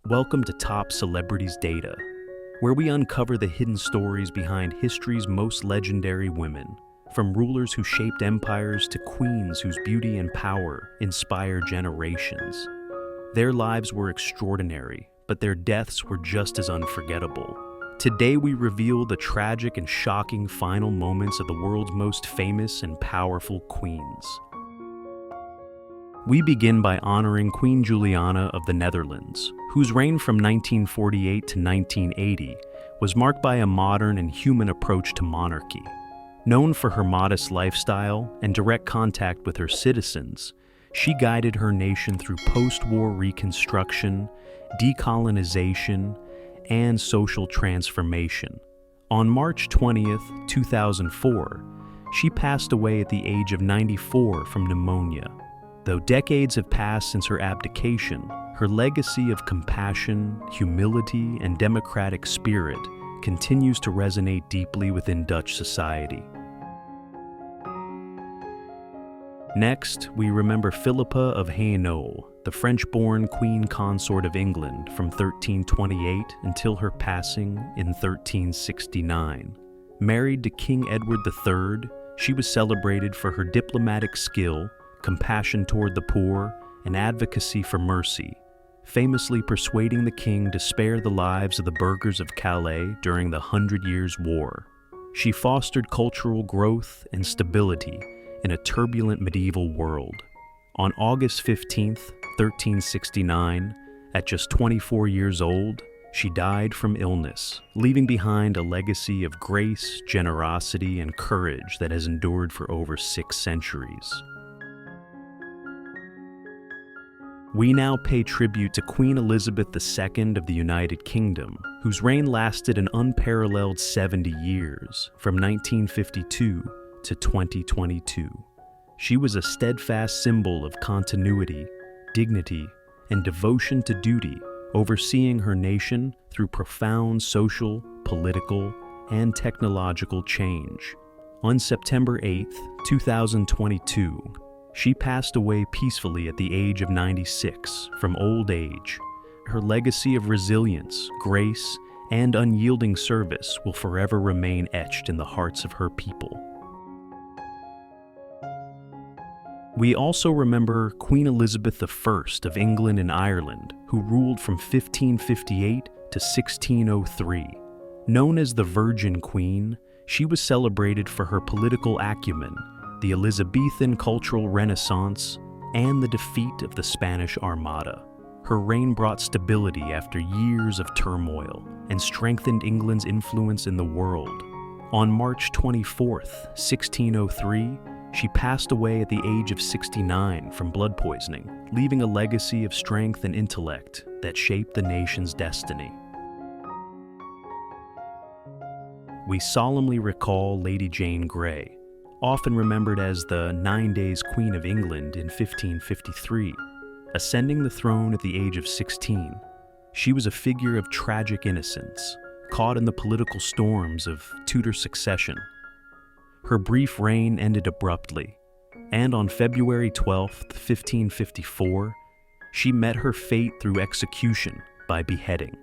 Welcome to Top Celebrities Data, where we uncover the hidden stories behind history's most legendary women, from rulers who shaped empires to queens whose beauty and power inspire generations. Their lives were extraordinary, but their deaths were just as unforgettable. Today we reveal the tragic and shocking final moments of the world's most famous and powerful queens. We begin by honoring Queen Juliana of the Netherlands, whose reign from 1948 to 1980 was marked by a modern and human approach to monarchy. Known for her modest lifestyle and direct contact with her citizens, she guided her nation through post-war reconstruction, decolonization, and social transformation. On March 20th, 2004, she passed away at the age of 94 from pneumonia. Though decades have passed since her abdication, her legacy of compassion, humility, and democratic spirit continues to resonate deeply within Dutch society. Next, we remember Philippa of Hainaut, the French-born queen consort of England from 1328 until her passing in 1369. Married to King Edward III, she was celebrated for her diplomatic skill, compassion toward the poor, and advocacy for mercy, famously persuading the king to spare the lives of the burghers of Calais during the 100 Years' War. She fostered cultural growth and stability in a turbulent medieval world. On August 15, 1369, at just 24 years old, she died from illness, leaving behind a legacy of grace, generosity, and courage that has endured for over 6 centuries. We now pay tribute to Queen Elizabeth II of the United Kingdom, whose reign lasted an unparalleled 70 years, from 1952 to 2022. She was a steadfast symbol of continuity, dignity, and devotion to duty, overseeing her nation through profound social, political, and technological change. On September 8, 2022, she passed away peacefully at the age of 96 from old age. Her legacy of resilience, grace, and unyielding service will forever remain etched in the hearts of her people. We also remember Queen Elizabeth I of England and Ireland, who ruled from 1558 to 1603. Known as the Virgin Queen, she was celebrated for her political acumen, the Elizabethan cultural renaissance, and the defeat of the Spanish Armada. Her reign brought stability after years of turmoil and strengthened England's influence in the world. On March 24, 1603, she passed away at the age of 69 from blood poisoning, leaving a legacy of strength and intellect that shaped the nation's destiny. We solemnly recall Lady Jane Grey, often remembered as the 9 Days Queen of England in 1553. Ascending the throne at the age of 16, she was a figure of tragic innocence, caught in the political storms of Tudor succession. Her brief reign ended abruptly, and on February 12, 1554, she met her fate through execution by beheading.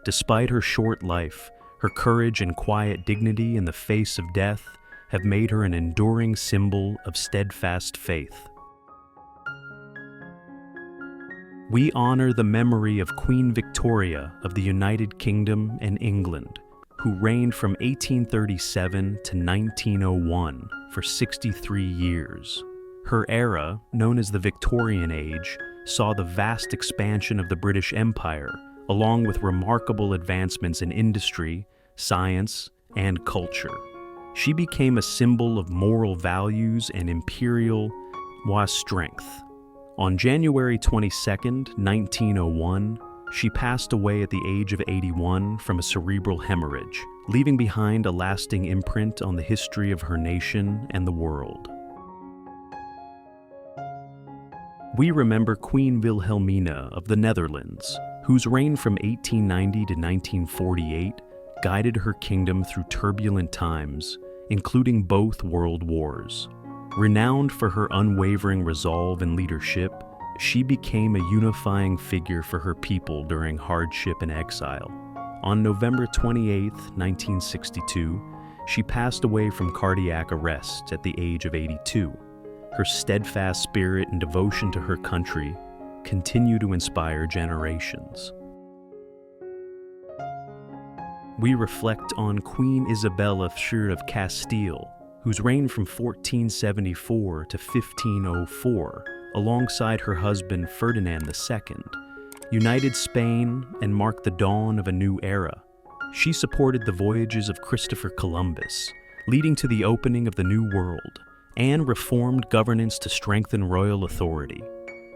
Despite her short life, her courage and quiet dignity in the face of death have made her an enduring symbol of steadfast faith. We honor the memory of Queen Victoria of the United Kingdom and England, who reigned from 1837 to 1901 for 63 years. Her era, known as the Victorian Age, saw the vast expansion of the British Empire, along with remarkable advancements in industry, science, and culture. She became a symbol of moral values and imperial strength. On January 22, 1901, she passed away at the age of 81 from a cerebral hemorrhage, leaving behind a lasting imprint on the history of her nation and the world. We remember Queen Wilhelmina of the Netherlands, whose reign from 1890 to 1948 guided her kingdom through turbulent times, including both world wars. Renowned for her unwavering resolve and leadership, she became a unifying figure for her people during hardship and exile. On November 28, 1962, she passed away from cardiac arrest at the age of 82. Her steadfast spirit and devotion to her country continue to inspire generations. We reflect on Queen Isabella of Castile, whose reigned from 1474 to 1504, alongside her husband Ferdinand II, united Spain and marked the dawn of a new era. She supported the voyages of Christopher Columbus, leading to the opening of the New World, and reformed governance to strengthen royal authority.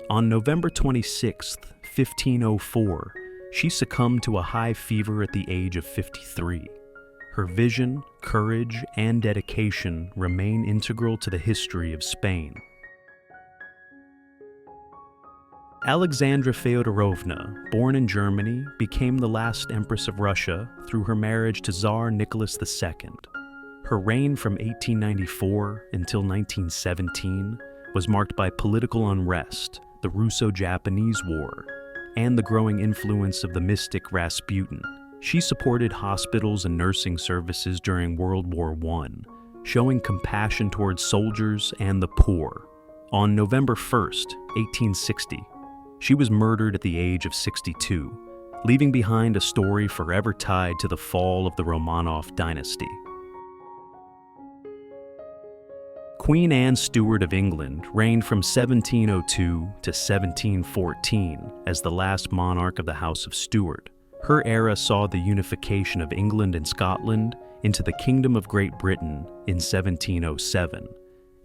On November 26, 1504, she succumbed to a high fever at the age of 53. Her vision, courage, and dedication remain integral to the history of Spain. Alexandra Feodorovna, born in Germany, became the last Empress of Russia through her marriage to Tsar Nicholas II. Her reign from 1894 until 1917 was marked by political unrest, the Russo-Japanese War, and the growing influence of the mystic Rasputin. She supported hospitals and nursing services during World War I, showing compassion towards soldiers and the poor. On November 1, 1860, she was murdered at the age of 62, leaving behind a story forever tied to the fall of the Romanov dynasty. Queen Anne Stuart of England reigned from 1702 to 1714 as the last monarch of the House of Stuart. Her era saw the unification of England and Scotland into the Kingdom of Great Britain in 1707,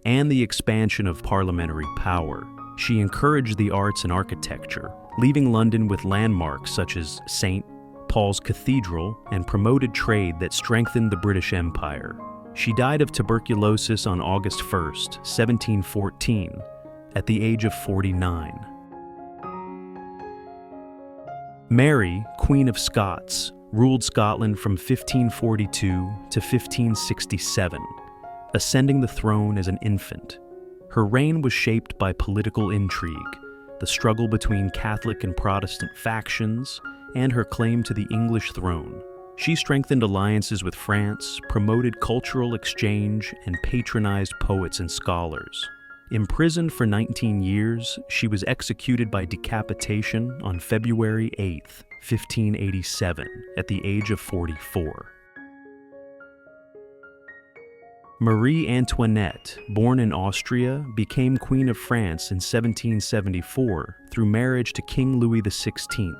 and the expansion of parliamentary power. She encouraged the arts and architecture, leaving London with landmarks such as St. Paul's Cathedral, and promoted trade that strengthened the British Empire. She died of tuberculosis on August 1, 1714, at the age of 49. Mary, Queen of Scots, ruled Scotland from 1542 to 1567, ascending the throne as an infant. Her reign was shaped by political intrigue, the struggle between Catholic and Protestant factions, and her claim to the English throne. She strengthened alliances with France, promoted cultural exchange, and patronized poets and scholars. Imprisoned for 19 years, she was executed by decapitation on February 8, 1587, at the age of 44. Marie Antoinette, born in Austria, became Queen of France in 1774 through marriage to King Louis XVI.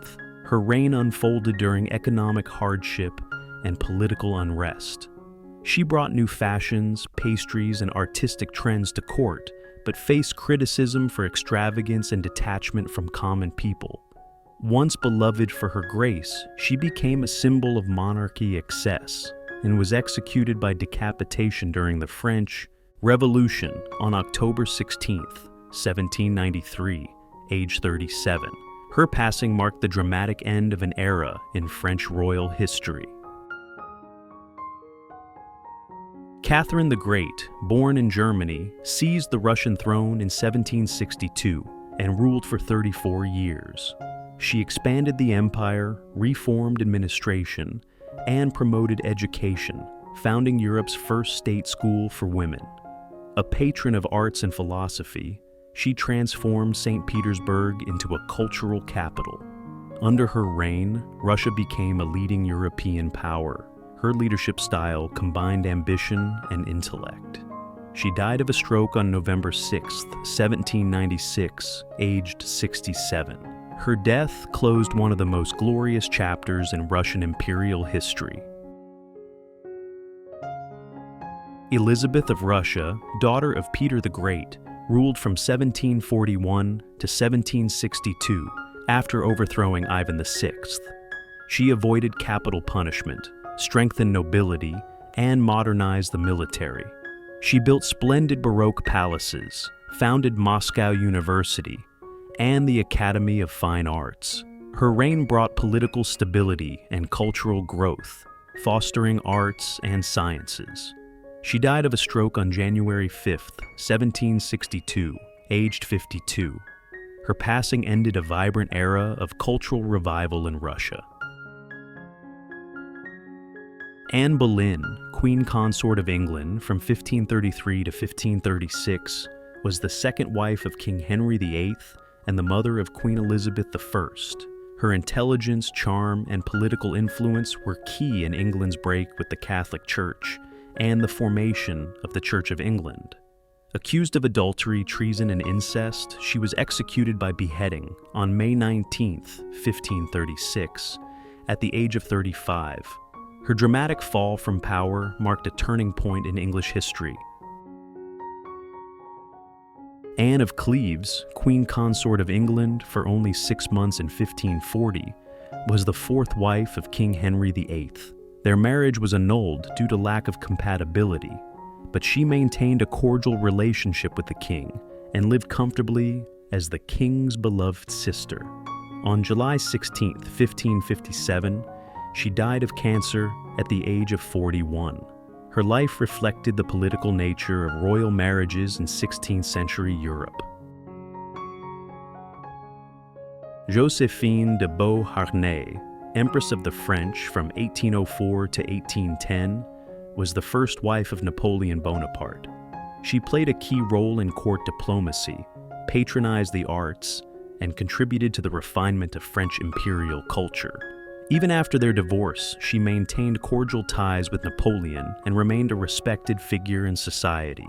Her reign unfolded during economic hardship and political unrest. She brought new fashions, pastries, and artistic trends to court, but faced criticism for extravagance and detachment from common people. Once beloved for her grace, she became a symbol of monarchy excess and was executed by decapitation during the French Revolution on October 16, 1793, age 37. Her passing marked the dramatic end of an era in French royal history. Catherine the Great, born in Germany, seized the Russian throne in 1762 and ruled for 34 years. She expanded the empire, reformed administration, and promoted education, founding Europe's first state school for women. A patron of arts and philosophy, she transformed St. Petersburg into a cultural capital. Under her reign, Russia became a leading European power. Her leadership style combined ambition and intellect. She died of a stroke on November 6, 1796, aged 67. Her death closed one of the most glorious chapters in Russian imperial history. Elizabeth of Russia, daughter of Peter the Great, ruled from 1741 to 1762 after overthrowing Ivan VI. She avoided capital punishment, strengthened nobility, and modernized the military. She built splendid Baroque palaces, founded Moscow University, and the Academy of Fine Arts. Her reign brought political stability and cultural growth, fostering arts and sciences. She died of a stroke on January 5, 1762, aged 52. Her passing ended a vibrant era of cultural revival in Russia. Anne Boleyn, Queen Consort of England from 1533 to 1536, was the second wife of King Henry VIII and the mother of Queen Elizabeth I. Her intelligence, charm, and political influence were key in England's break with the Catholic Church and the formation of the Church of England. Accused of adultery, treason, and incest, she was executed by beheading on May 19, 1536, at the age of 35. Her dramatic fall from power marked a turning point in English history. Anne of Cleves, Queen Consort of England for only 6 months in 1540, was the fourth wife of King Henry VIII. Their marriage was annulled due to lack of compatibility, but she maintained a cordial relationship with the king and lived comfortably as the king's beloved sister. On July 16, 1557, she died of cancer at the age of 41. Her life reflected the political nature of royal marriages in 16th century Europe. Joséphine de Beauharnais, Empress of the French from 1804 to 1810, was the first wife of Napoleon Bonaparte. She played a key role in court diplomacy, patronized the arts, and contributed to the refinement of French imperial culture. Even after their divorce, she maintained cordial ties with Napoleon and remained a respected figure in society.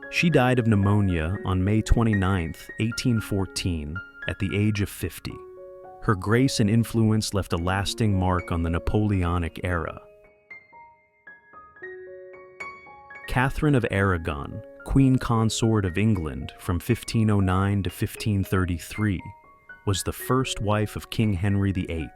She died of pneumonia on May 29, 1814, at the age of 50. Her grace and influence left a lasting mark on the Napoleonic era. Catherine of Aragon, Queen Consort of England from 1509 to 1533, was the first wife of King Henry VIII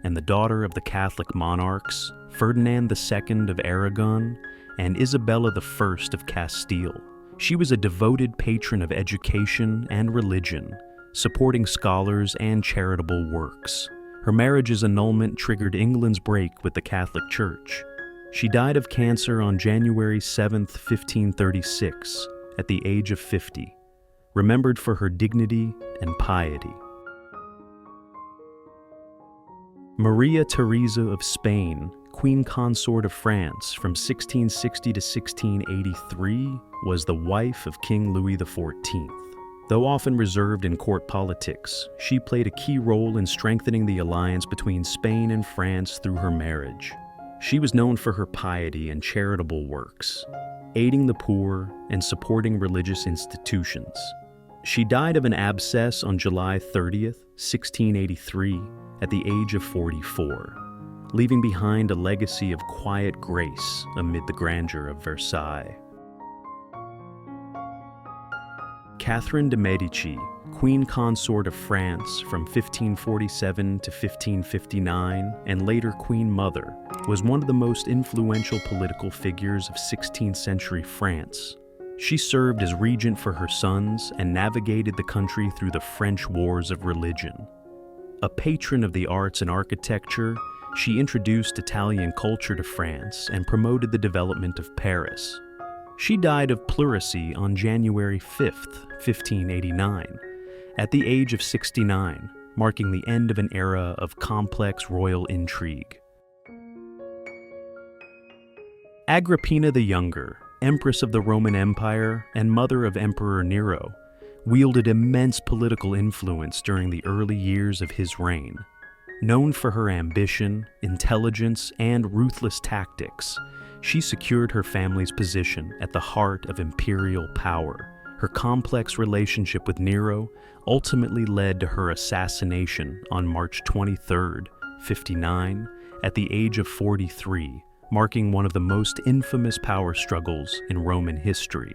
and the daughter of the Catholic monarchs Ferdinand II of Aragon and Isabella I of Castile. She was a devoted patron of education and religion, supporting scholars and charitable works. Her marriage's annulment triggered England's break with the Catholic Church. She died of cancer on January 7, 1536, at the age of 50, remembered for her dignity and piety. Maria Theresa of Spain, Queen Consort of France from 1660 to 1683, was the wife of King Louis XIV. Though often reserved in court politics, she played a key role in strengthening the alliance between Spain and France through her marriage. She was known for her piety and charitable works, aiding the poor and supporting religious institutions. She died of an abscess on July 30, 1683, at the age of 44, leaving behind a legacy of quiet grace amid the grandeur of Versailles. Catherine de' Medici, Queen Consort of France from 1547 to 1559 and later Queen Mother, was one of the most influential political figures of 16th century France. She served as regent for her sons and navigated the country through the French wars of religion. A patron of the arts and architecture, she introduced Italian culture to France and promoted the development of Paris. She died of pleurisy on January 5, 1589, at the age of 69, marking the end of an era of complex royal intrigue. Agrippina the Younger, Empress of the Roman Empire and mother of Emperor Nero, wielded immense political influence during the early years of his reign. Known for her ambition, intelligence, and ruthless tactics, she secured her family's position at the heart of imperial power. Her complex relationship with Nero ultimately led to her assassination on March 23, 59, at the age of 43, marking one of the most infamous power struggles in Roman history.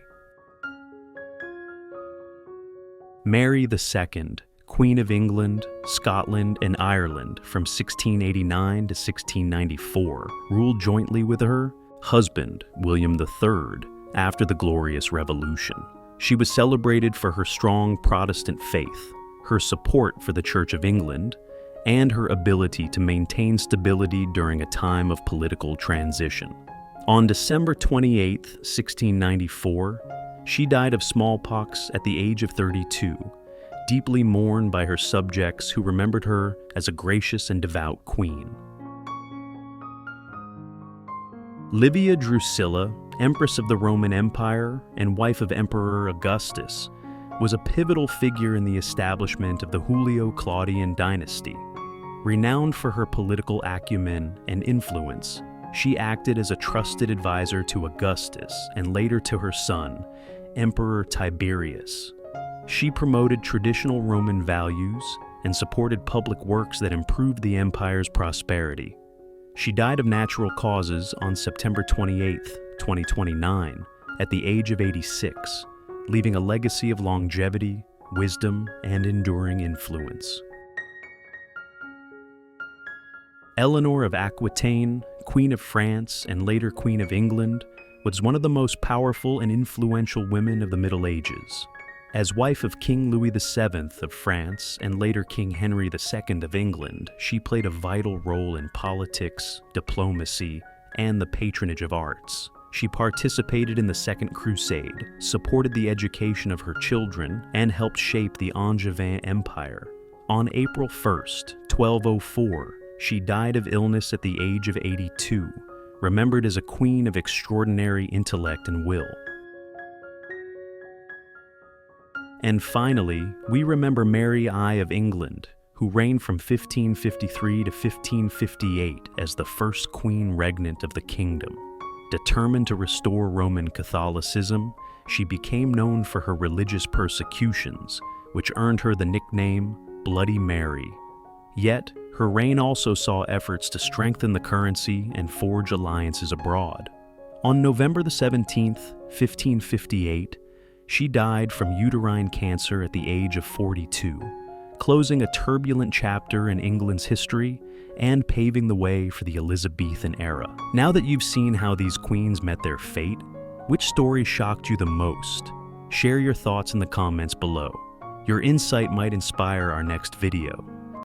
Mary II, Queen of England, Scotland, and Ireland from 1689 to 1694, ruled jointly with her husband, William III, after the Glorious Revolution. She was celebrated for her strong Protestant faith, her support for the Church of England, and her ability to maintain stability during a time of political transition. On December 28, 1694, she died of smallpox at the age of 32, deeply mourned by her subjects who remembered her as a gracious and devout queen. Livia Drusilla, Empress of the Roman Empire and wife of Emperor Augustus, was a pivotal figure in the establishment of the Julio-Claudian dynasty. Renowned for her political acumen and influence, she acted as a trusted advisor to Augustus and later to her son, Emperor Tiberius. She promoted traditional Roman values and supported public works that improved the empire's prosperity. She died of natural causes on September 28, 2029, at the age of 86, leaving a legacy of longevity, wisdom, and enduring influence. Eleanor of Aquitaine, Queen of France and later Queen of England, was one of the most powerful and influential women of the Middle Ages. As wife of King Louis VII of France and later King Henry II of England, she played a vital role in politics, diplomacy, and the patronage of arts. She participated in the Second Crusade, supported the education of her children, and helped shape the Angevin Empire. On April 1st, 1204, she died of illness at the age of 82, remembered as a queen of extraordinary intellect and will. And finally, we remember Mary I of England, who reigned from 1553 to 1558 as the first queen regnant of the kingdom. Determined to restore Roman Catholicism, she became known for her religious persecutions, which earned her the nickname Bloody Mary. Yet, her reign also saw efforts to strengthen the currency and forge alliances abroad. On November 17, 1558, she died from uterine cancer at the age of 42, closing a turbulent chapter in England's history and paving the way for the Elizabethan era. Now that you've seen how these queens met their fate, which story shocked you the most? Share your thoughts in the comments below. Your insight might inspire our next video.